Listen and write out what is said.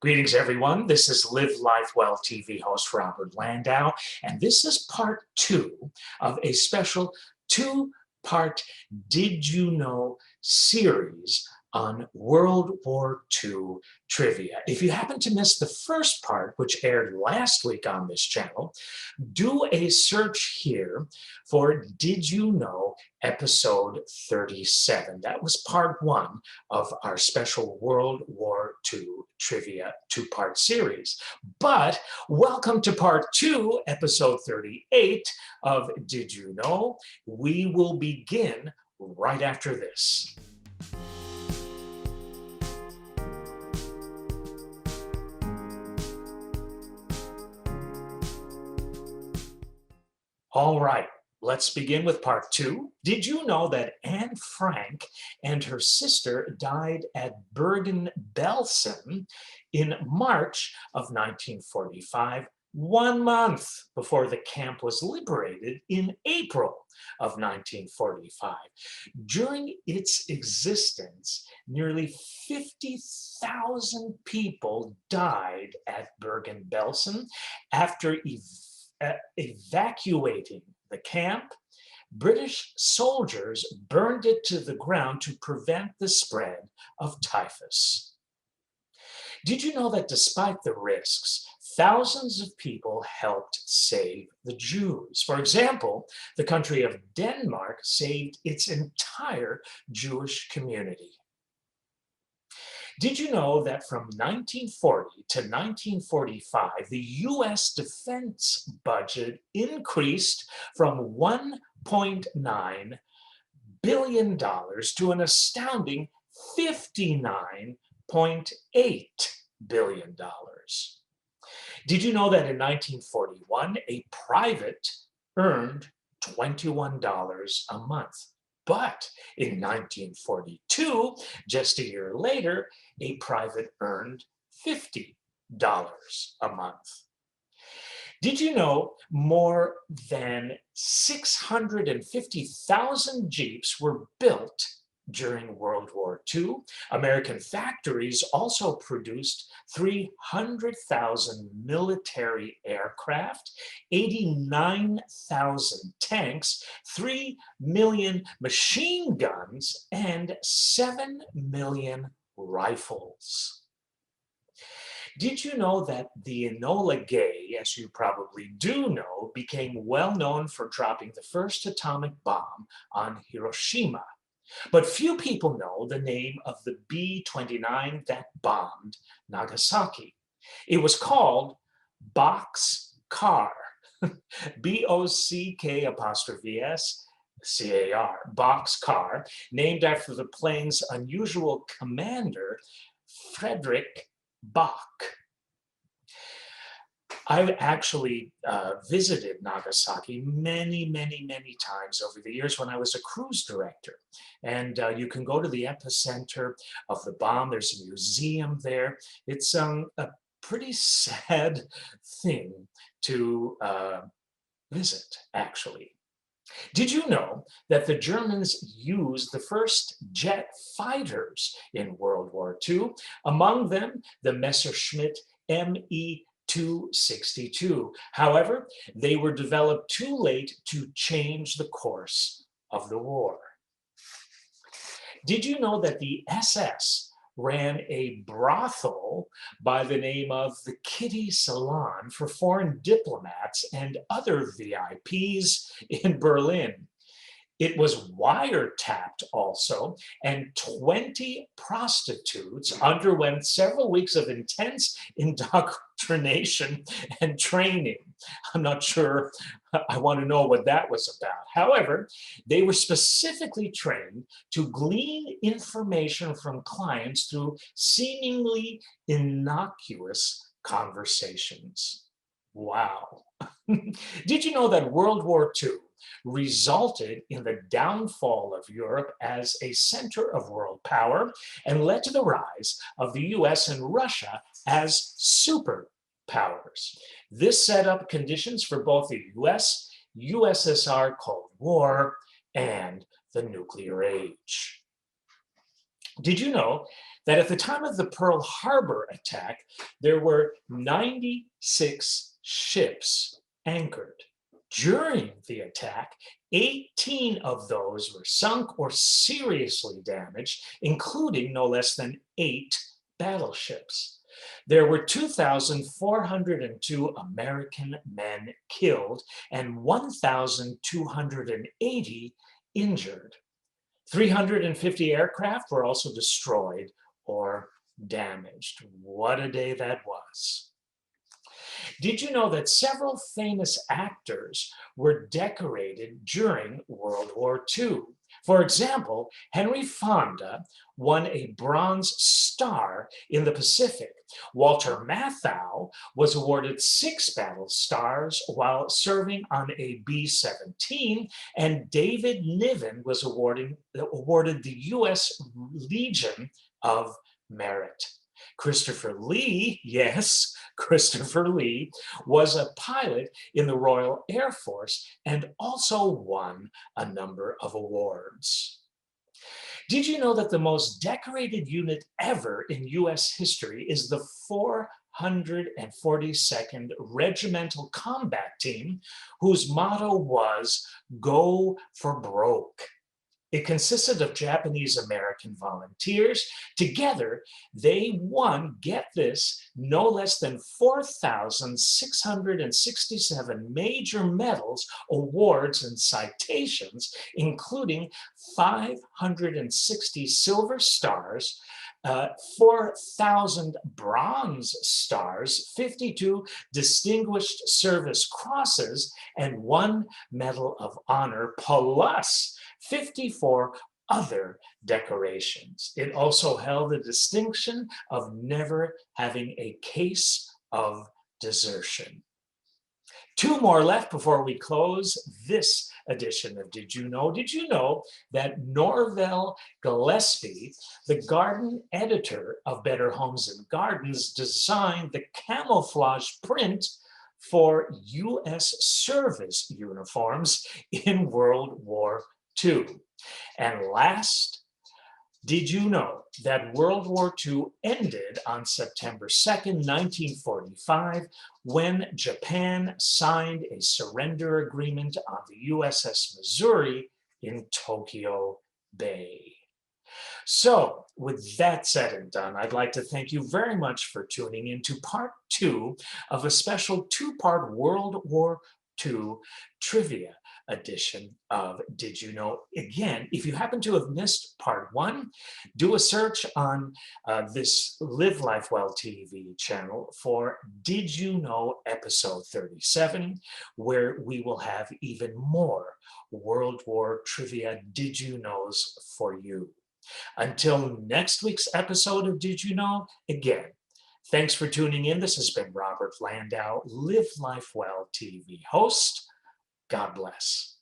Greetings, everyone. This is Live Life Well TV host Robert Landau, and this is part 2 of a special 2-part Did You Know series on World War II trivia. If you happen to miss the first part, which aired last week on this channel, do a search here for Did You Know episode 37. That was part 1 of our special World War II trivia 2-part series. But welcome to part 2, episode 38 of Did You Know? We will begin right after this. All right, let's begin with part 2. Did you know that Anne Frank and her sister died at Bergen-Belsen in March of 1945, 1 month before the camp was liberated in April of 1945? During its existence, nearly 50,000 people died at Bergen-Belsen after evacuating the camp. British soldiers burned it to the ground to prevent the spread of typhus. Did you know that despite the risks, thousands of people helped save the Jews? For example, the country of Denmark saved its entire Jewish community. Did you know that from 1940 to 1945, the U.S. defense budget increased from $1.9 billion to an astounding $59.8 billion? Did you know that in 1941, a private earned $21 a month? But in 1942, just a year later, a private earned $50 a month. Did you know more than 650,000 Jeeps were built during World War II? American factories also produced 300,000 military aircraft, 89,000 tanks, 3 million machine guns, and 7 million rifles. Did you know that the Enola Gay, as you probably do know, became well known for dropping the first atomic bomb on Hiroshima? But few people know the name of the B-29 that bombed Nagasaki. It was called Bockscar, B-O-C-K'(S) Bockscar, named after the plane's unusual commander, Frederick Bach. I actually visited Nagasaki many times over the years when I was a cruise director. And you can go to the epicenter of the bomb. There's a museum there. It's a pretty sad thing to visit, actually. Did you know that the Germans used the first jet fighters in World War II? Among them, the Messerschmitt Me-262. However, they were developed too late to change the course of the war. Did you know that the SS ran a brothel by the name of the Kitty Salon for foreign diplomats and other VIPs in Berlin? It was wiretapped also, and 20 prostitutes underwent several weeks of intense indoctrination and training. I'm not sure I want to know what that was about. However, they were specifically trained to glean information from clients through seemingly innocuous conversations. Wow. Did you know that World War II resulted in the downfall of Europe as a center of world power and led to the rise of the US and Russia as superpowers? This set up conditions for both the US-USSR Cold War and the nuclear age. Did you know that at the time of the Pearl Harbor attack, there were 96 ships anchored. During the attack, 18 of those were sunk or seriously damaged, including no less than 8 battleships. There were 2,402 American men killed and 1,280 injured. 350 aircraft were also destroyed or damaged. What a day that was. Did you know that several famous actors were decorated during World War II? For example, Henry Fonda won a Bronze Star in the Pacific. Walter Matthau was awarded 6 battle stars while serving on a B-17, and David Niven was awarded the U.S. Legion of Merit. Christopher Lee, yes, Christopher Lee, was a pilot in the Royal Air Force and also won a number of awards. Did you know that the most decorated unit ever in U.S. history is the 442nd Regimental Combat Team, whose motto was, "Go for broke"? It consisted of Japanese-American volunteers. Together, they won, get this, no less than 4,667 major medals, awards, and citations, including 560 silver stars, 4,000 bronze stars, 52 Distinguished Service Crosses, and 1 Medal of Honor, plus 54 other decorations. It also held the distinction of never having a case of desertion. 2 more left before we close this edition of Did You Know? Did you know that Norvell Gillespie, the garden editor of Better Homes and Gardens, designed the camouflage print for U.S. service uniforms in World War II? And last, did you know that World War II ended on September 2nd, 1945, when Japan signed a surrender agreement on the USS Missouri in Tokyo Bay? So, with that said and done, I'd like to thank you very much for tuning in to part 2 of a special 2-part World War II trivia edition of Did You Know? Again, if you happen to have missed part 1, do a search on this Live Life Well TV channel for Did You Know episode 37, where we will have even more World War trivia Did You Knows for you. Until next week's episode of Did You Know? Again, thanks for tuning in. This has been Robert Landau, Live Life Well TV host. God bless.